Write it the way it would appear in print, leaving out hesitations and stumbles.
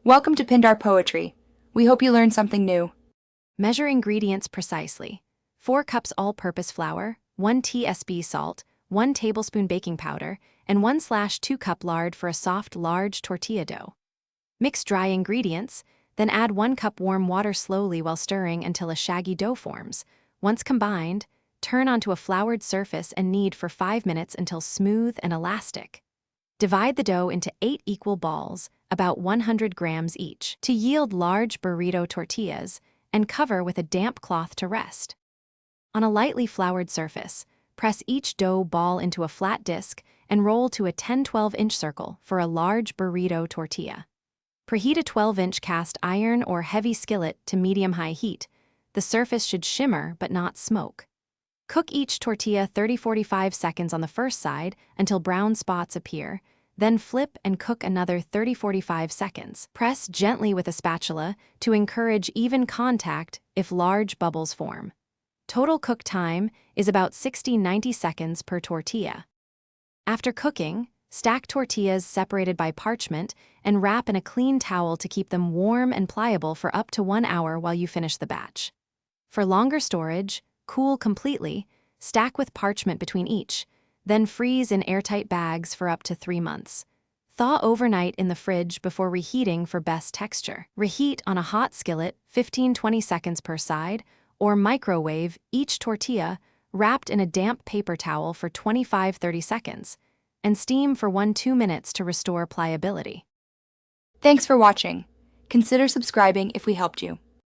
Welcome to Pindar Poetry. We hope you learned something new. Measure ingredients precisely. 4 cups all-purpose flour, 1 tsp salt, 1 tablespoon baking powder, and 1/2 cup lard for a soft, large tortilla dough. Mix dry ingredients, then add 1 cup warm water slowly while stirring until a shaggy dough forms. Once combined, turn onto a floured surface and knead for 5 minutes until smooth and elastic. Divide the dough into 8 equal balls, about 100 grams each, to yield large burrito tortillas, and cover with a damp cloth to rest. On a lightly floured surface, press each dough ball into a flat disc and roll to a 10-12-inch circle for a large burrito tortilla. Preheat a 12-inch cast iron or heavy skillet to medium-high heat. The surface should shimmer but not smoke. Cook each tortilla 30-45 seconds on the first side until brown spots appear, then flip and cook another 30-45 seconds. Press gently with a spatula to encourage even contact if large bubbles form. Total cook time is about 60-90 seconds per tortilla. After cooking, stack tortillas separated by parchment and wrap in a clean towel to keep them warm and pliable for up to 1 hour while you finish the batch. For longer storage, cool completely, stack with parchment between each, then freeze in airtight bags for up to 3 months. Thaw overnight in the fridge before reheating for best texture. Reheat on a hot skillet 15-20 seconds per side, or microwave each tortilla wrapped in a damp paper towel for 25-30 seconds, and steam for 1-2 minutes to restore pliability. Thanks for watching. Consider subscribing if we helped you.